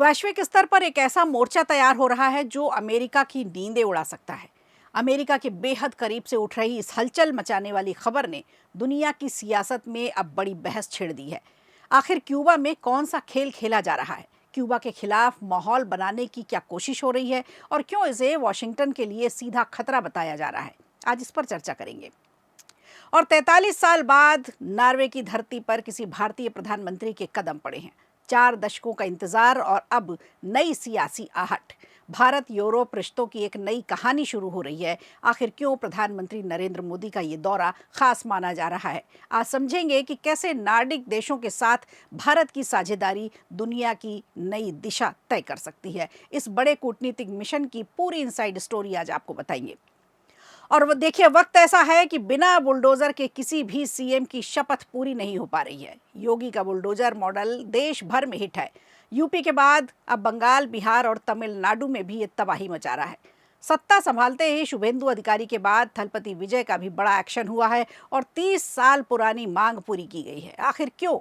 वैश्विक स्तर पर एक ऐसा मोर्चा तैयार हो रहा है जो अमेरिका की नींदें उड़ा सकता है। अमेरिका के बेहद करीब से उठ रही इस हलचल मचाने वाली खबर ने दुनिया की सियासत में अब बड़ी बहस छेड़ दी है। आखिर क्यूबा में कौन सा खेल खेला जा रहा है? क्यूबा के खिलाफ माहौल बनाने की क्या कोशिश हो रही है और क्यों इसे वॉशिंगटन के लिए सीधा खतरा बताया जा रहा है? आज इस पर चर्चा करेंगे। और 43 साल बाद नॉर्वे की धरती पर किसी भारतीय प्रधानमंत्री के कदम पड़े हैं। 4 दशकों का इंतजार और अब नई सियासी आहट। भारत यूरोप रिश्तों की एक नई कहानी शुरू हो रही है। आखिर क्यों प्रधानमंत्री नरेंद्र मोदी का ये दौरा खास माना जा रहा है? आज समझेंगे कि कैसे नॉर्डिक देशों के साथ भारत की साझेदारी दुनिया की नई दिशा तय कर सकती है। इस बड़े कूटनीतिक मिशन की पूरी इनसाइड स्टोरी आज आपको बताएंगे। और वो देखिए, वक्त ऐसा है कि बिना बुलडोजर के किसी भी सीएम की शपथ पूरी नहीं हो पा रही है। योगी का बुलडोजर मॉडल देश भर में हिट है। यूपी के बाद अब बंगाल, बिहार और तमिलनाडु में भी ये तबाही मचा रहा है। सत्ता संभालते ही शुभेंदु अधिकारी के बाद थलपति विजय का भी बड़ा एक्शन हुआ है और 30 साल पुरानी मांग पूरी की गई है। आखिर क्यों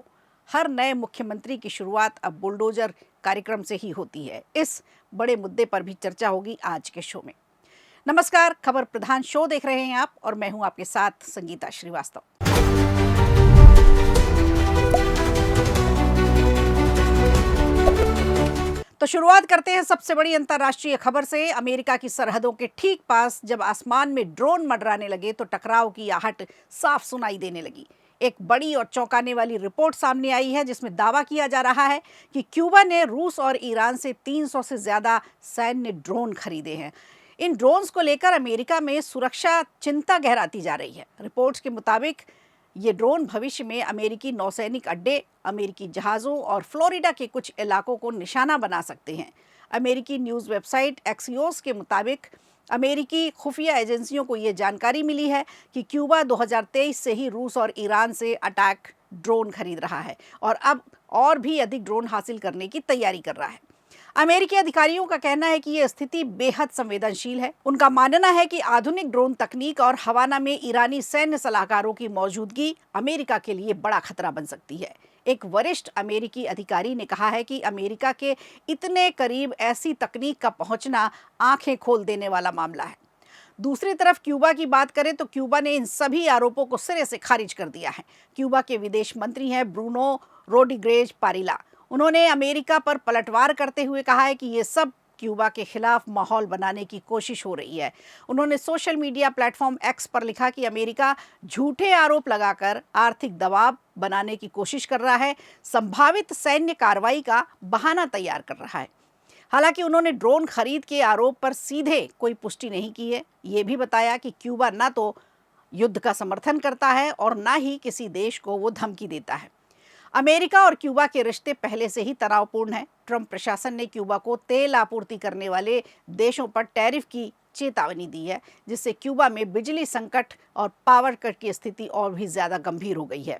हर नए मुख्यमंत्री की शुरुआत अब बुलडोजर कार्यक्रम से ही होती है? इस बड़े मुद्दे पर भी चर्चा होगी आज के शो में। नमस्कार, खबर प्रधान शो देख रहे हैं आप और मैं हूं आपके साथ संगीता श्रीवास्तव। तो शुरुआत करते हैं सबसे बड़ी अंतर्राष्ट्रीय खबर से। अमेरिका की सरहदों के ठीक पास जब आसमान में ड्रोन मंडराने लगे तो टकराव की आहट साफ सुनाई देने लगी। एक बड़ी और चौंकाने वाली रिपोर्ट सामने आई है जिसमें दावा किया जा रहा है कि क्यूबा ने रूस और ईरान से 300 से ज्यादा सैन्य ड्रोन खरीदे हैं। इन ड्रोन्स को लेकर अमेरिका में सुरक्षा चिंता गहराती जा रही है। रिपोर्ट्स के मुताबिक ये ड्रोन भविष्य में अमेरिकी नौसैनिक अड्डे, अमेरिकी जहाज़ों और फ्लोरिडा के कुछ इलाकों को निशाना बना सकते हैं। अमेरिकी न्यूज़ वेबसाइट एक्सियोस के मुताबिक अमेरिकी खुफिया एजेंसियों को ये जानकारी मिली है कि क्यूबा 2023 से ही रूस और ईरान से अटैक ड्रोन खरीद रहा है और अब और भी अधिक ड्रोन हासिल करने की तैयारी कर रहा है। अमेरिकी अधिकारियों का कहना है कि यह स्थिति बेहद संवेदनशील है। उनका मानना है कि आधुनिक ड्रोन तकनीक और हवाना में ईरानी सैन्य सलाहकारों की मौजूदगी अमेरिका के लिए बड़ा खतरा बन सकती है। एक वरिष्ठ अमेरिकी अधिकारी ने कहा है कि अमेरिका के इतने करीब ऐसी तकनीक का पहुंचना आंखें खोल देने वाला मामला है। दूसरी तरफ क्यूबा की बात करें तो क्यूबा ने इन सभी आरोपों को सिरे से खारिज कर दिया है। क्यूबा के विदेश मंत्री हैं ब्रूनो रोड्रिगेज पारिला। उन्होंने अमेरिका पर पलटवार करते हुए कहा है कि ये सब क्यूबा के खिलाफ माहौल बनाने की कोशिश हो रही है। उन्होंने सोशल मीडिया प्लेटफॉर्म एक्स पर लिखा कि अमेरिका झूठे आरोप लगाकर आर्थिक दबाव बनाने की कोशिश कर रहा है, संभावित सैन्य कार्रवाई का बहाना तैयार कर रहा है। हालांकि उन्होंने ड्रोन खरीद के आरोप पर सीधे कोई पुष्टि नहीं की है। ये भी बताया कि क्यूबा न तो युद्ध का समर्थन करता है और न ही किसी देश को वो धमकी देता है। अमेरिका और क्यूबा के रिश्ते पहले से ही तनावपूर्ण हैं। ट्रंप प्रशासन ने क्यूबा को तेल आपूर्ति करने वाले देशों पर टैरिफ की चेतावनी दी है, जिससे क्यूबा में बिजली संकट और पावर कट की स्थिति और भी ज़्यादा गंभीर हो गई है।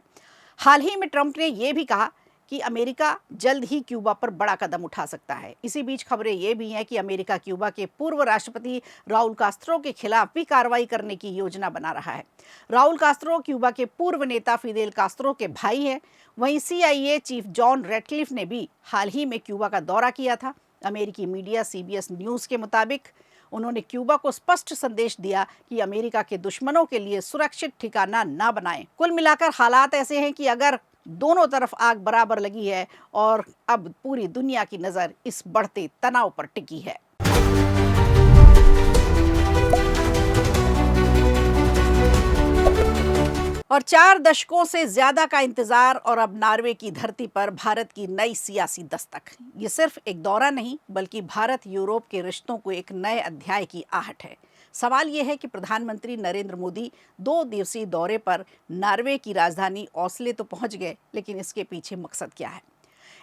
हाल ही में ट्रंप ने यह भी कहा कि अमेरिका जल्द ही क्यूबा पर बड़ा कदम उठा सकता है। इसी बीच खबरें ये भी हैं कि अमेरिका क्यूबा के पूर्व राष्ट्रपति राउल कास्त्रो के खिलाफ भी कार्रवाई करने की योजना बना रहा है। राउल कास्त्रो क्यूबा के पूर्व नेता फिदेल कास्त्रो के भाई हैं। वहीं CIA चीफ जॉन रेटक्लिफ ने भी हाल ही में क्यूबा का दौरा किया था। अमेरिकी मीडिया CBS न्यूज़ के मुताबिक उन्होंने क्यूबा को स्पष्ट संदेश दिया कि अमेरिका के दुश्मनों के लिए सुरक्षित ठिकाना ना बनाएं। कुल मिलाकर हालात ऐसे हैं कि अगर दोनों तरफ आग बराबर लगी है और अब पूरी दुनिया की नज़र इस बढ़ते तनाव पर टिकी है। और 4 दशकों से ज्यादा का इंतजार और अब नॉर्वे की धरती पर भारत की नई सियासी दस्तक। ये सिर्फ एक दौरा नहीं बल्कि भारत यूरोप के रिश्तों को एक नए अध्याय की आहट है। सवाल ये है कि प्रधानमंत्री नरेंद्र मोदी 2 दिवसीय दौरे पर नॉर्वे की राजधानी ओस्लो तो पहुंच गए, लेकिन इसके पीछे मकसद क्या है?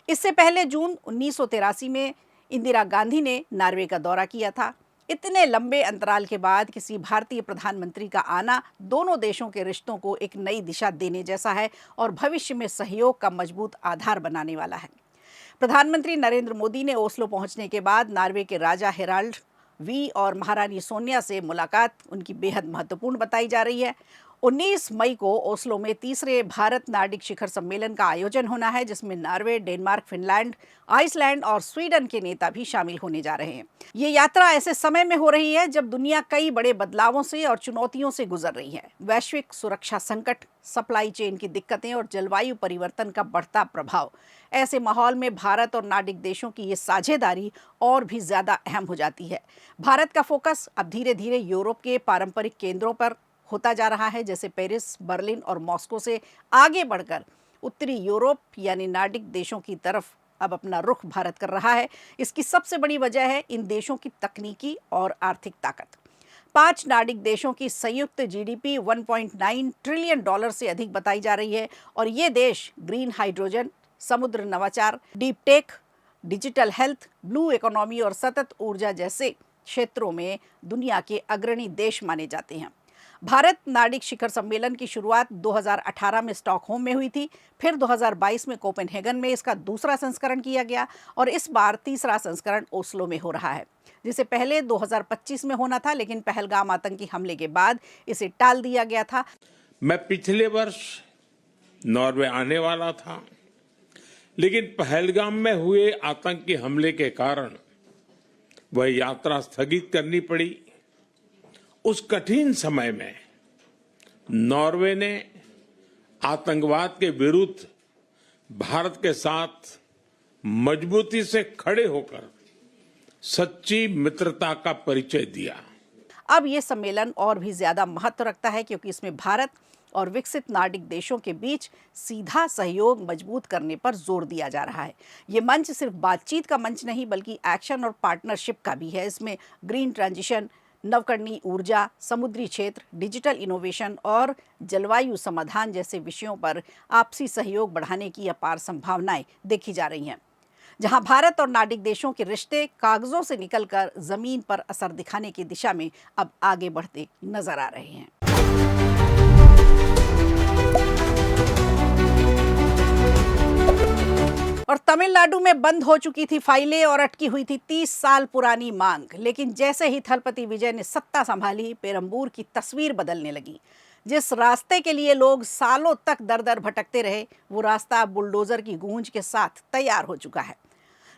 इससे पहले जून 1983 में इंदिरा गांधी ने नॉर्वे का दौरा किया था। इतने लंबे अंतराल के बाद किसी भारतीय प्रधानमंत्री का आना दोनों देशों के रिश्तों को एक नई दिशा देने जैसा है और भविष्य में सहयोग का मजबूत आधार बनाने वाला है। प्रधानमंत्री नरेंद्र मोदी ने ओस्लो पहुंचने के बाद नॉर्वे के राजा हेराल्ड वी और महारानी सोनिया से मुलाकात उनकी बेहद महत्वपूर्ण बताई जा रही है। 19 मई को ओस्लो में तीसरे भारत नार्डिक शिखर सम्मेलन का आयोजन होना है, जिसमें नॉर्वे, डेनमार्क, फिनलैंड, आइसलैंड और स्वीडन के नेता भी शामिल होने जा रहे हैं। ये यात्रा ऐसे समय में हो रही है जब दुनिया कई बड़े बदलावों से और चुनौतियों से गुजर रही है। वैश्विक सुरक्षा संकट, सप्लाई चेन की दिक्कतें और जलवायु परिवर्तन का बढ़ता प्रभाव। ऐसे माहौल में भारत और नार्डिक देशों की ये साझेदारी और भी ज्यादा अहम हो जाती है। भारत का फोकस अब धीरे धीरे यूरोप के पारंपरिक केंद्रों पर होता जा रहा है, जैसे पेरिस, बर्लिन और मॉस्को से आगे बढ़कर उत्तरी यूरोप यानी नार्डिक देशों की तरफ अब अपना रुख भारत कर रहा है। इसकी सबसे बड़ी वजह है इन देशों की तकनीकी और आर्थिक ताकत। 5 नार्डिक देशों की संयुक्त जीडीपी 1.9 ट्रिलियन डॉलर से अधिक बताई जा रही है और ये देश ग्रीन हाइड्रोजन, समुद्र नवाचार, deep tech, digital health, blue economy और सतत ऊर्जा जैसे क्षेत्रों में दुनिया के अग्रणी देश माने जाते हैं। भारत नार्डिक शिखर सम्मेलन की शुरुआत 2018 में स्टॉकहोम में हुई थी, फिर 2022 में कोपेनहेगन में इसका दूसरा संस्करण किया गया और इस बार तीसरा संस्करण ओस्लो में हो रहा है, जिसे पहले 2025 में होना था, लेकिन पहलगाम आतंकी हमले के बाद इसे टाल दिया गया था। मैं पिछले वर्ष नॉर्वे आने वाला था, लेकिन पहलगाम में हुए आतंकी हमले के कारण वह यात्रा स्थगित करनी पड़ी। उस कठिन समय में नॉर्वे ने आतंकवाद के विरुद्ध भारत के साथ मजबूती से खड़े होकर सच्ची मित्रता का परिचय दिया। अब ये सम्मेलन और भी ज्यादा महत्व रखता है क्योंकि इसमें भारत और विकसित नार्डिक देशों के बीच सीधा सहयोग मजबूत करने पर जोर दिया जा रहा है। ये मंच सिर्फ बातचीत का मंच नहीं बल्कि एक्शन और पार्टनरशिप का भी है। इसमें ग्रीन ट्रांजिशन, नवकरणीय ऊर्जा, समुद्री क्षेत्र, डिजिटल इनोवेशन और जलवायु समाधान जैसे विषयों पर आपसी सहयोग बढ़ाने की अपार संभावनाएं देखी जा रही हैं, जहां भारत और नार्डिक देशों के रिश्ते कागजों से निकलकर जमीन पर असर दिखाने की दिशा में अब आगे बढ़ते नजर आ रहे हैं। और तमिलनाडु में बंद हो चुकी थी फाइलें और अटकी हुई थी 30 साल पुरानी मांग, लेकिन जैसे ही थलपति विजय ने सत्ता संभाली, पेरंबूर की तस्वीर बदलने लगी। जिस रास्ते के लिए लोग सालों तक दर दर भटकते रहे, वो रास्ता बुलडोजर की गूंज के साथ तैयार हो चुका है।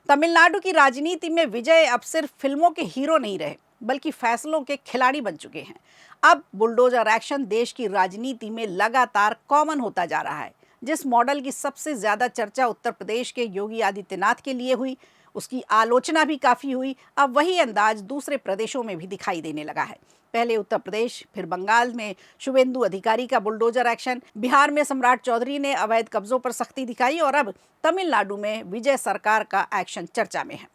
तमिलनाडु की राजनीति में विजय अब सिर्फ फिल्मों के हीरो नहीं रहे, बल्कि फैसलों के खिलाड़ी बन चुके हैं। अब बुलडोजर एक्शन देश की राजनीति में लगातार कॉमन होता जा रहा है। जिस मॉडल की सबसे ज्यादा चर्चा उत्तर प्रदेश के योगी आदित्यनाथ के लिए हुई, उसकी आलोचना भी काफी हुई। अब वही अंदाज दूसरे प्रदेशों में भी दिखाई देने लगा है। पहले उत्तर प्रदेश, फिर बंगाल में शुभेंदु अधिकारी का बुलडोजर एक्शन, बिहार में सम्राट चौधरी ने अवैध कब्जों पर सख्ती दिखाई और अब तमिलनाडु में विजय सरकार का एक्शन चर्चा में है।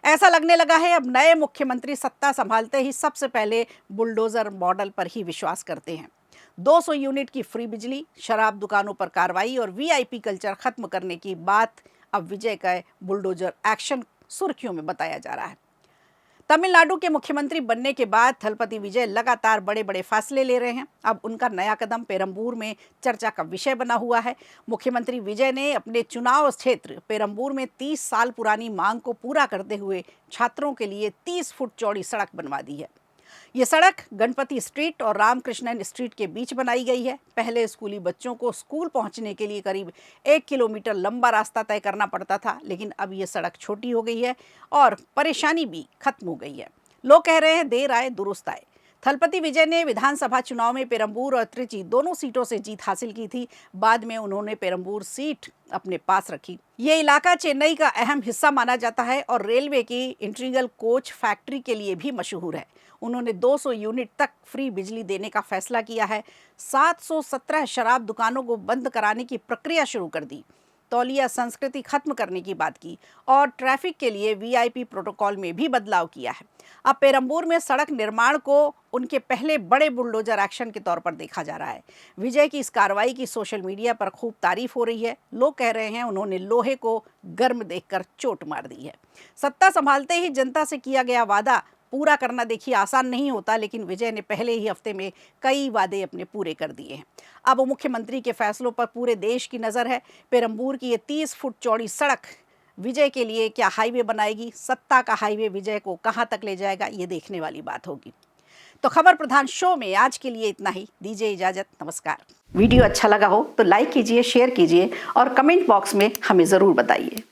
ऐसा लगने लगा है अब नए मुख्यमंत्री सत्ता संभालते ही सबसे पहले बुलडोजर मॉडल पर ही विश्वास करते हैं। 200 यूनिट की फ्री बिजली, शराब दुकानों पर कार्रवाई और वीआईपी कल्चर खत्म करने की बात अब विजय का बुलडोजर एक्शन सुर्खियों में बताया जा रहा है। तमिलनाडु के मुख्यमंत्री बनने के बाद थलपति विजय लगातार बड़े बड़े फैसले ले रहे हैं। अब उनका नया कदम पेरंबूर में चर्चा का विषय बना हुआ है। मुख्यमंत्री विजय ने अपने चुनाव क्षेत्र पेरंबूर में 30 साल पुरानी मांग को पूरा करते हुए छात्रों के लिए 30 फुट चौड़ी सड़क बनवा दी है। ये सड़क गणपति स्ट्रीट और रामकृष्णन स्ट्रीट के बीच बनाई गई है। पहले स्कूली बच्चों को स्कूल पहुंचने के लिए करीब 1 किलोमीटर लंबा रास्ता तय करना पड़ता था, लेकिन अब ये सड़क छोटी हो गई है और परेशानी भी खत्म हो गई है। लोग कह रहे हैं देर आए दुरुस्त आए। थलपति विजय ने विधानसभा चुनाव में पेरंबूर और त्रिची दोनों सीटों से जीत हासिल की थी। बाद में उन्होंने पेरंबूर सीट अपने पास रखी। ये इलाका चेन्नई का अहम हिस्सा माना जाता है और रेलवे की इंटीग्रल कोच फैक्ट्री के लिए भी मशहूर है। उन्होंने 200 यूनिट तक फ्री बिजली देने का फैसला किया है। 717 शराब दुकानों को बंद कराने की प्रक्रिया शुरू कर दी। तौलिया संस्कृति खत्म करने की बात की और ट्रैफिक के लिए वीआईपी प्रोटोकॉल में भी बदलाव किया है। अब पेरंबूर में सड़क निर्माण को उनके पहले बड़े बुलडोजर एक्शन के तौर पर देखा जा रहा है। विजय की इस कार्रवाई की सोशल मीडिया पर खूब तारीफ हो रही है। लोग कह रहे हैं उन्होंने लोहे को गर्म देखकर चोट मार दी है। सत्ता संभालते ही जनता से किया गया वादा पूरा करना देखिए आसान नहीं होता, लेकिन विजय ने पहले ही हफ्ते में कई वादे अपने पूरे कर दिए हैं। अब मुख्यमंत्री के फैसलों पर पूरे देश की नज़र है। पेरंबूर की ये 30 फुट चौड़ी सड़क विजय के लिए क्या हाईवे बनाएगी? सत्ता का हाईवे विजय को कहां तक ले जाएगा, ये देखने वाली बात होगी। तो खबर प्रधान शो में आज के लिए इतना ही। दीजिए इजाजत, नमस्कार। वीडियो अच्छा लगा हो तो लाइक कीजिए, शेयर कीजिए और कमेंट बॉक्स में हमें ज़रूर बताइए।